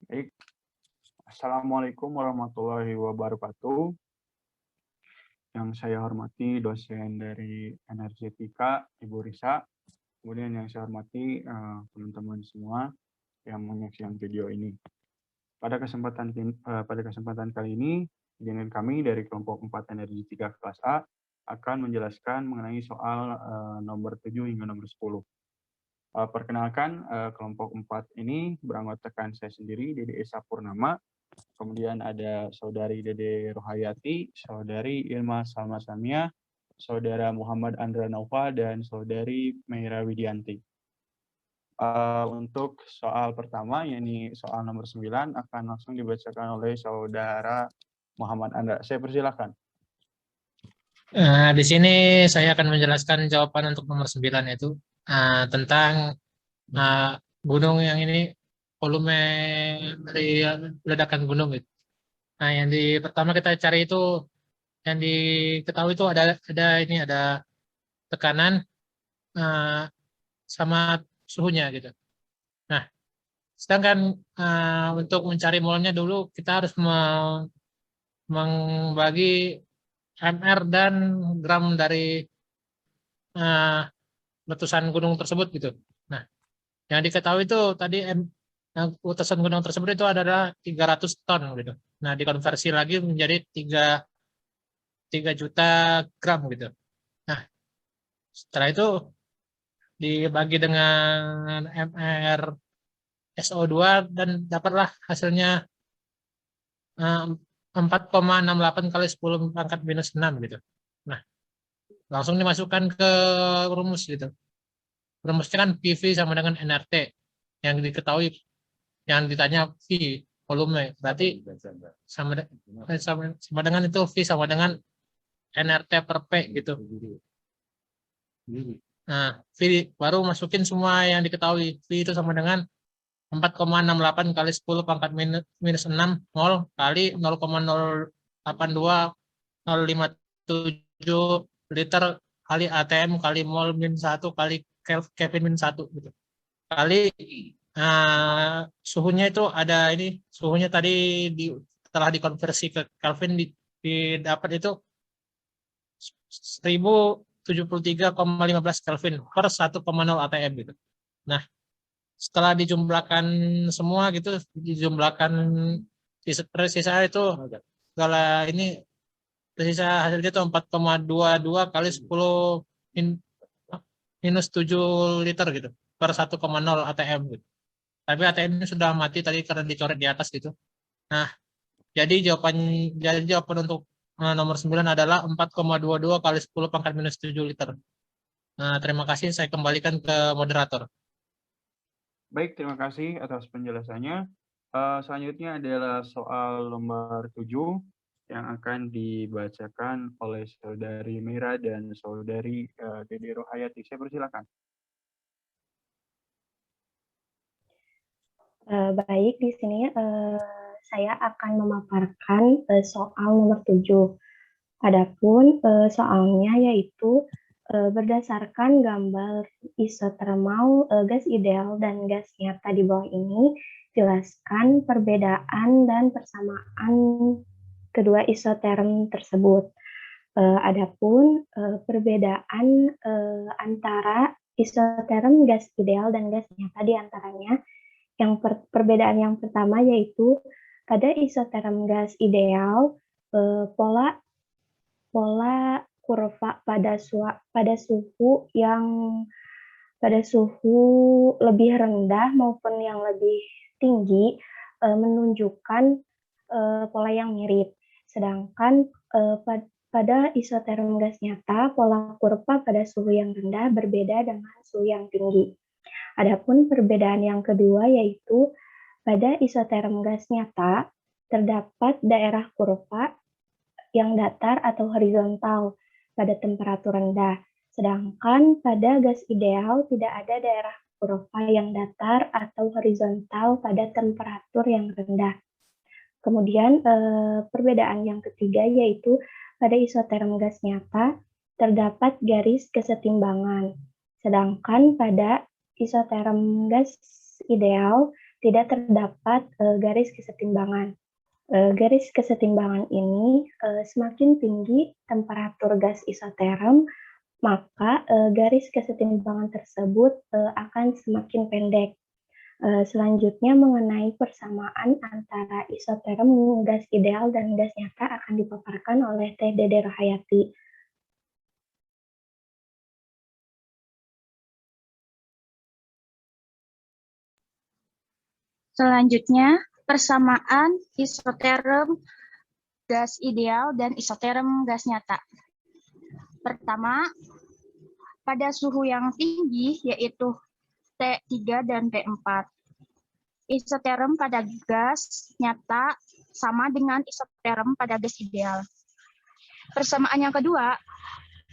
Baik, Assalamualaikum warahmatullahi wabarakatuh. Yang saya hormati dosen dari Energetika, Ibu Risa. Kemudian yang saya hormati teman-teman semua yang menyaksikan video ini. Pada kesempatan kali ini, dengan kami dari kelompok 4 Energetika kelas A akan menjelaskan mengenai soal nomor 7 hingga nomor 10. Perkenalkan, kelompok 4 ini beranggotakan saya sendiri, Dede Esa Purnama, kemudian ada Saudari Dede Rohayati, Saudari Irma Salma Samia, Saudara Muhammad Andra Naufa, dan Saudari Meira Widianti. Untuk soal pertama, yakni soal nomor 9, akan langsung dibacakan oleh Saudara Muhammad Andra. Saya persilahkan. Di sini saya akan menjelaskan jawaban untuk nomor 9 yaitu tentang gunung yang ini volume dari ledakan gunung gitu. Nah, yang pertama kita cari itu yang diketahui itu ada tekanan sama suhunya gitu. Nah, sedangkan untuk mencari molnya dulu kita harus membagi MR dan gram dari letusan gunung tersebut gitu. Nah, yang diketahui itu tadi letusan gunung tersebut itu adalah 300 ton gitu. Nah, dikonversi lagi menjadi 3 juta gram gitu. Nah, setelah itu dibagi dengan MR SO2 dan dapatlah hasilnya 4,68 kali 10 pangkat minus 6 gitu. Nah, langsung dimasukkan ke rumus gitu. Rumusnya kan PV sama dengan nRT yang diketahui, yang ditanya V volume, berarti sama dengan itu V sama dengan nRT per P gitu. Nah, V baru masukin semua yang diketahui. V itu sama dengan 4,68 kali 10 pangkat minus 6 mol kali 0,082057 liter kali ATM kali mol min 1 kali Kelvin min 1 gitu. Kali suhunya itu ada ini, suhunya tadi setelah dikonversi ke Kelvin didapat itu 1073,15 Kelvin per 1,0 ATM gitu. Nah, setelah dijumlahkan semua gitu, dijumlahkan tersisa itu segala ini tersisa hasilnya itu 4,22 kali 10 minus 7 liter gitu per 1,0 ATM gitu. Tapi ATM-nya sudah mati tadi karena dicoret di atas gitu. Nah, jadi jawaban untuk nomor 9 adalah 4,22 kali 10 pangkat minus 7 liter. Nah, terima kasih, saya kembalikan ke moderator. Baik, terima kasih atas penjelasannya. Selanjutnya adalah soal nomor 7 yang akan dibacakan oleh Saudari Mira dan Saudari Dede Rohayati. Saya persilakan. Baik, di sini saya akan memaparkan soal nomor 7. Adapun soalnya yaitu berdasarkan gambar isotermal gas ideal dan gas nyata di bawah ini, jelaskan perbedaan dan persamaan kedua isoterm tersebut. Adapun perbedaan antara isoterm gas ideal dan gas nyata di antaranya, perbedaan yang pertama yaitu pada isoterm gas ideal, pola kurva pada suhu lebih rendah maupun yang lebih tinggi menunjukkan pola yang mirip. Sedangkan pada isoterm gas nyata, pola kurva pada suhu yang rendah berbeda dengan suhu yang tinggi. Adapun perbedaan yang kedua yaitu pada isoterm gas nyata terdapat daerah kurva yang datar atau horizontal pada temperatur rendah, sedangkan pada gas ideal tidak ada daerah kurva yang datar atau horizontal pada temperatur yang rendah. Kemudian perbedaan yang ketiga yaitu pada isoterm gas nyata terdapat garis kesetimbangan, sedangkan pada isoterm gas ideal tidak terdapat garis kesetimbangan. Garis kesetimbangan ini semakin tinggi temperatur gas isoterm, maka garis kesetimbangan tersebut akan semakin pendek. Selanjutnya mengenai persamaan antara isoterm gas ideal dan gas nyata akan dipaparkan oleh Teh Dede Rahayati. Selanjutnya, persamaan isoterm gas ideal dan isoterm gas nyata. Pertama, pada suhu yang tinggi yaitu T3 dan T4. Isoterm pada gas nyata sama dengan isoterm pada gas ideal. Persamaan yang kedua,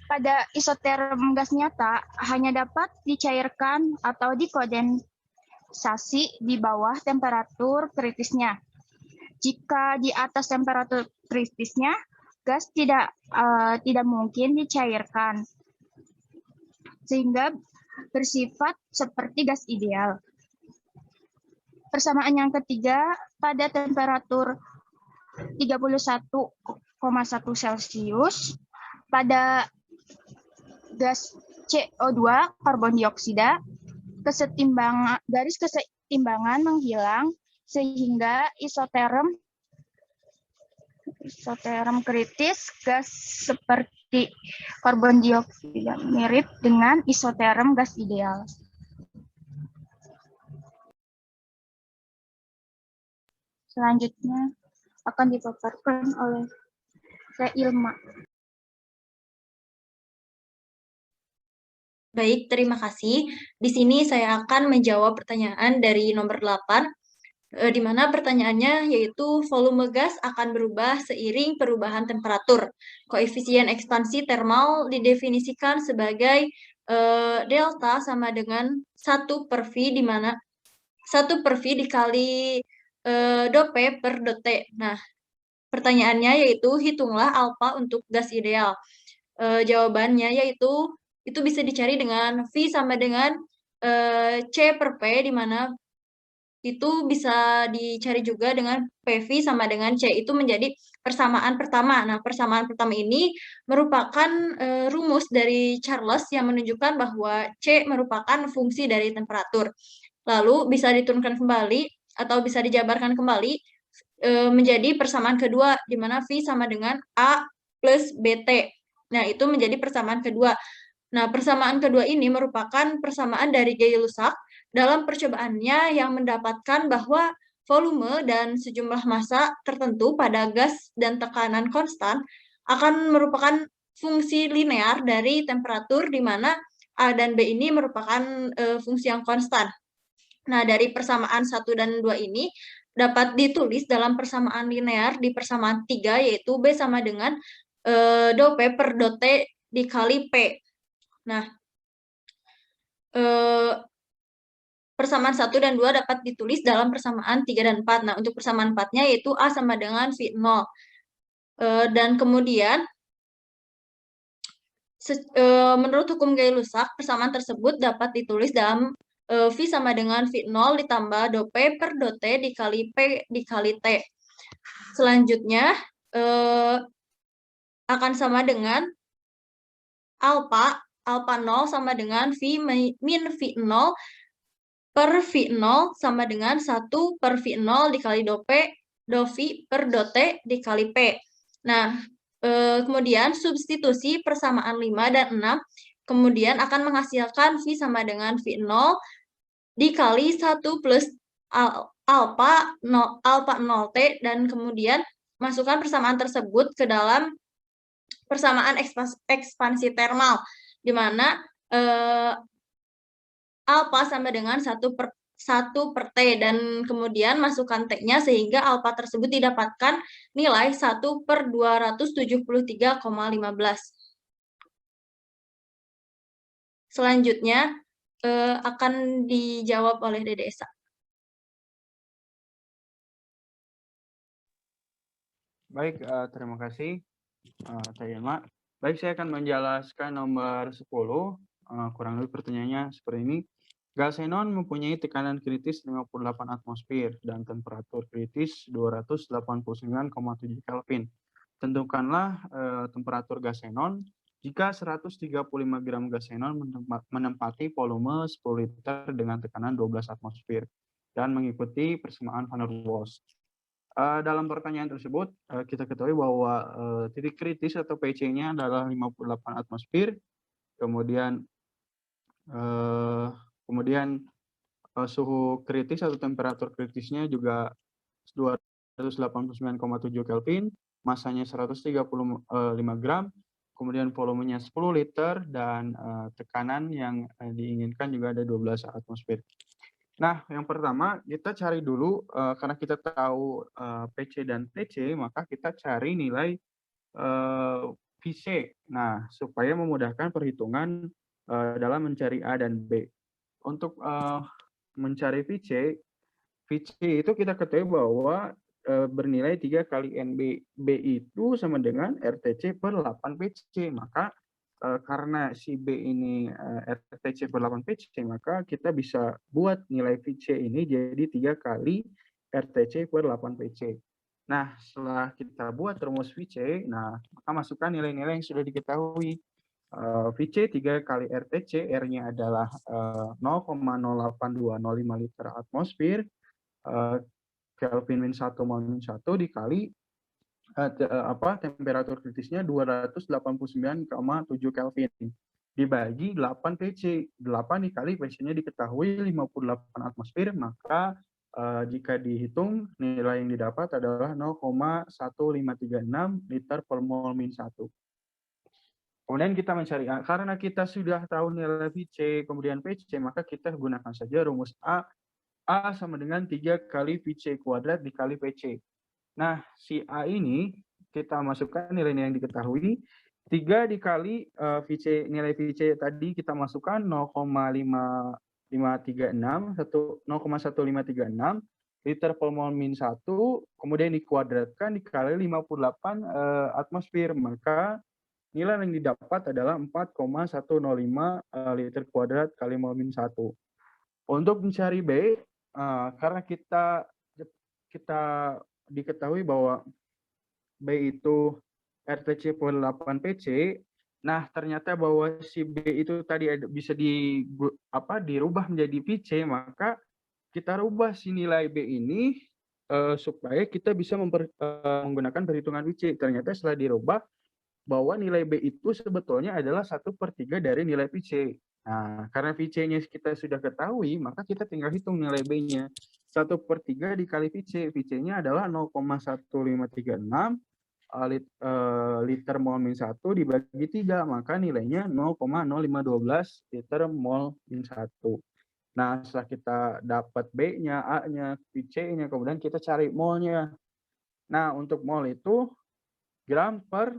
pada isoterm gas nyata hanya dapat dicairkan atau dikondensasi di bawah temperatur kritisnya. Jika di atas temperatur kritisnya, gas tidak mungkin dicairkan, sehingga bersifat seperti gas ideal. Persamaan yang ketiga, pada temperatur 31,1 Celcius, pada gas CO2 karbon dioksida, garis keseimbangan menghilang sehingga isoterm kritis gas seperti karbon dioksida mirip dengan isoterm gas ideal. Selanjutnya akan dipaparkan oleh Teh Ilma. Baik, terima kasih. Di sini saya akan menjawab pertanyaan dari nomor 8, di mana pertanyaannya yaitu volume gas akan berubah seiring perubahan temperatur. Koefisien ekspansi termal didefinisikan sebagai delta sama dengan 1 per V, di mana 1 per V dikali dou P per dou T. Nah, pertanyaannya yaitu hitunglah alfa untuk gas ideal. Jawabannya yaitu itu bisa dicari dengan V sama dengan C per P, di mana itu bisa dicari juga dengan PV sama dengan C. Itu menjadi persamaan pertama. Nah, persamaan pertama ini merupakan rumus dari Charles yang menunjukkan bahwa C merupakan fungsi dari temperatur. Lalu bisa diturunkan kembali atau bisa dijabarkan kembali menjadi persamaan kedua, di mana V sama dengan A plus BT. Nah, itu menjadi persamaan kedua. Nah, persamaan kedua ini merupakan persamaan dari Gay-Lussac dalam percobaannya yang mendapatkan bahwa volume dan sejumlah massa tertentu pada gas dan tekanan konstan akan merupakan fungsi linear dari temperatur, di mana A dan B ini merupakan fungsi yang konstan. Nah, dari persamaan 1 dan 2 ini dapat ditulis dalam persamaan linear di persamaan 3, yaitu B sama dengan dou P per dou T dikali P. Nah, persamaan 1 dan 2 dapat ditulis dalam persamaan 3 dan 4. Nah, untuk persamaan 4-nya yaitu A sama dengan V0. Dan kemudian, menurut hukum Gay-Lussac, persamaan tersebut dapat ditulis dalam V sama dengan V0 ditambah dou P per dou T dikali P dikali T. Selanjutnya, akan sama dengan alpha 0 sama dengan V min V0 per V0 sama dengan 1 per V0 dikali dou P, dou V per dou T dikali P. Nah, kemudian substitusi persamaan 5 dan 6, kemudian akan menghasilkan V sama dengan V0 dikali 1 plus alpha 0T, dan kemudian masukkan persamaan tersebut ke dalam persamaan ekspansi termal, di mana alpha sama dengan 1 per T, dan kemudian masukkan T-nya sehingga alpha tersebut didapatkan nilai 1 per 273,15. Selanjutnya akan dijawab oleh Dede Esa. Baik, terima kasih Teh Ilma. Baik, saya akan menjelaskan nomor 10. Kurang lebih pertanyaannya seperti ini. Gas xenon mempunyai tekanan kritis 58 atmosfer dan temperatur kritis 289,7 Kelvin. Tentukanlah temperatur gas xenon jika 135 gram gas xenon menempati volume 10 liter dengan tekanan 12 atmosfer dan mengikuti persamaan van der Waals. Dalam pertanyaan tersebut, kita ketahui bahwa titik kritis atau PC-nya adalah 58 atmosfer, kemudian suhu kritis atau temperatur kritisnya juga 289,7 Kelvin, masanya 135 gram, kemudian volumenya 10 liter, dan tekanan yang diinginkan juga ada 12 atmosfer. Nah, yang pertama kita cari dulu, karena kita tahu PC dan TC, maka kita cari nilai VC. Nah, supaya memudahkan perhitungan dalam mencari A dan B. Untuk mencari VC itu kita ketahui bahwa bernilai 3 kali NB. B itu sama dengan RTC per 8 PC. Maka karena si B ini RTC per 8 PC, maka kita bisa buat nilai VC ini jadi 3 kali RTC per 8 PC. Nah, setelah kita buat rumus VC, maka masukkan nilai-nilai yang sudah diketahui. VC 3 kali RTC, R-nya adalah 0,08205 liter atmosfer, Kelvin min 1 mol min 1 dikali temperatur kritisnya 289,7 Kelvin dibagi 8 PC. 8 dikali PC-nya diketahui 58 atmosfer, maka jika dihitung nilai yang didapat adalah 0,1536 liter per mol min 1. Kemudian kita mencari A. Karena kita sudah tahu nilai VC kemudian PC, maka kita gunakan saja rumus A. A sama dengan 3 kali VC kuadrat dikali PC. Nah, si A ini kita masukkan nilai-nilai yang diketahui. 3 dikali nilai VC tadi kita masukkan 0,1536 liter per mol min 1, kemudian dikuadratkan dikali 58 atmosfer, maka nilai yang didapat adalah 4,105 liter kuadrat kali mol min 1. Untuk mencari B, karena kita diketahui bahwa B itu RTC per 8 PC, nah ternyata bahwa si B itu tadi bisa dirubah menjadi VC, maka kita rubah si nilai B ini supaya kita bisa menggunakan perhitungan VC. Ternyata setelah dirubah, bahwa nilai B itu sebetulnya adalah 1/3 dari nilai VC. Nah, karena VC-nya kita sudah ketahui, maka kita tinggal hitung nilai B-nya. 1/3 dikali VC. VC-nya adalah 0,1536 liter mol min 1 dibagi 3, maka nilainya 0,0512 liter mol min 1. Nah, setelah kita dapat B-nya, A-nya, VC-nya, kemudian kita cari molnya. Nah, untuk mol itu gram per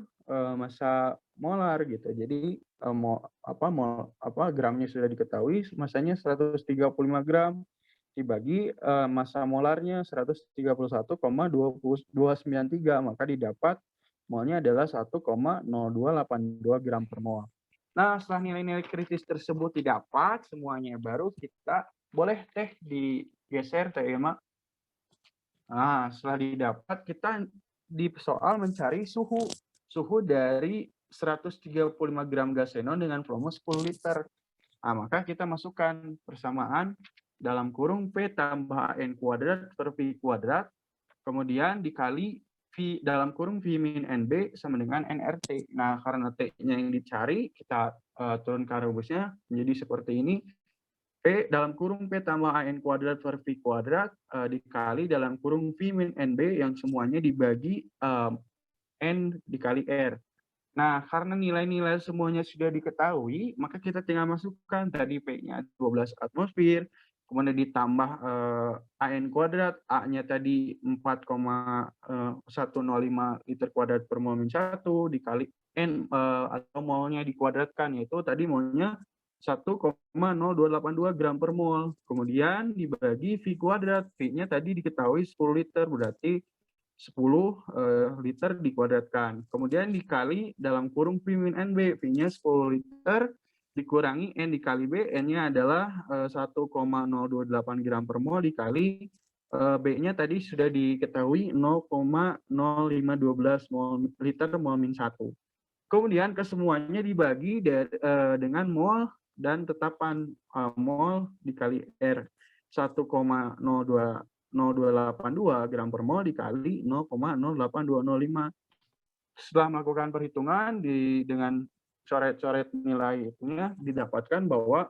massa molar gitu. Jadi gramnya sudah diketahui, massanya 135 gram dibagi massa molarnya 131,2293, maka didapat molnya adalah 1,0282 gram per mol. Nah, setelah nilai-nilai kritis tersebut didapat semuanya, baru kita boleh digeser Teh Ilma. Nah, setelah didapat, kita di soal mencari suhu dari 135 gram gas xenon dengan volume 10 liter. Nah, maka kita masukkan persamaan dalam kurung P tambah N kuadrat per V kuadrat, kemudian dikali V dalam kurung V min NB sama dengan NRT. Nah, karena T-nya yang dicari, kita turunkan rumusnya menjadi seperti ini. P dalam kurung P tambah AN kuadrat per V kuadrat dikali dalam kurung V min NB yang semuanya dibagi N dikali R. Nah, karena nilai-nilai semuanya sudah diketahui, maka kita tinggal masukkan tadi P-nya 12 atmosfer, kemudian ditambah AN kuadrat, A-nya tadi 4,105 liter kuadrat per mol min 1, dikali N atau molnya dikuadratkan, yaitu tadi molnya 1,0282 gram per mol. Kemudian dibagi V kuadrat, V-nya tadi diketahui 10 liter, berarti 10 liter dikuadratkan. Kemudian dikali dalam kurung V min NB, V-nya 10 liter, dikurangi N dikali B, N-nya adalah 1,028 gram per mol dikali B-nya tadi sudah diketahui 0,0512 mol liter mol min 1. Kemudian kesemuanya dibagi dengan mol dan tetapan mol dikali R 1,02882 gram per mol dikali 0,08205. Setelah melakukan perhitungan dengan coret-coret nilai itunya didapatkan bahwa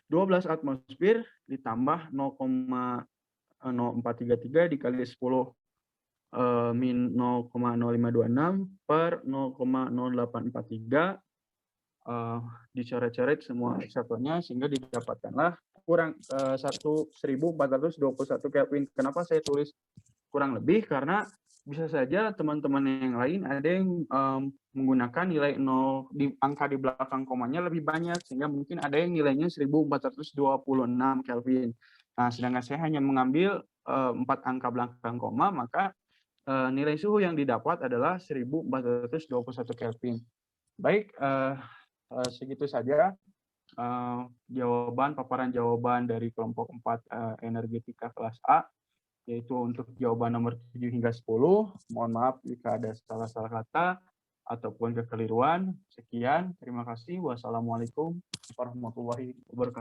12 atmosfer ditambah 0,0433 dikali 10 min 0,0526 per 0,0843 dicoret-coret semua satuannya sehingga didapatkanlah kurang 1421 Kelvin. Kenapa saya tulis kurang lebih? Karena bisa saja teman-teman yang lain ada yang menggunakan nilai 0 di angka di belakang komanya lebih banyak sehingga mungkin ada yang nilainya 1426 Kelvin. Nah, sedangkan saya hanya mengambil 4 angka belakang koma, maka nilai suhu yang didapat adalah 1421 Kelvin. Baik, segitu saja paparan jawaban dari kelompok 4 energetika kelas A, yaitu untuk jawaban nomor 7 hingga 10. Mohon maaf jika ada salah-salah kata ataupun kekeliruan. Sekian, terima kasih. Wassalamualaikum warahmatullahi wabarakatuh.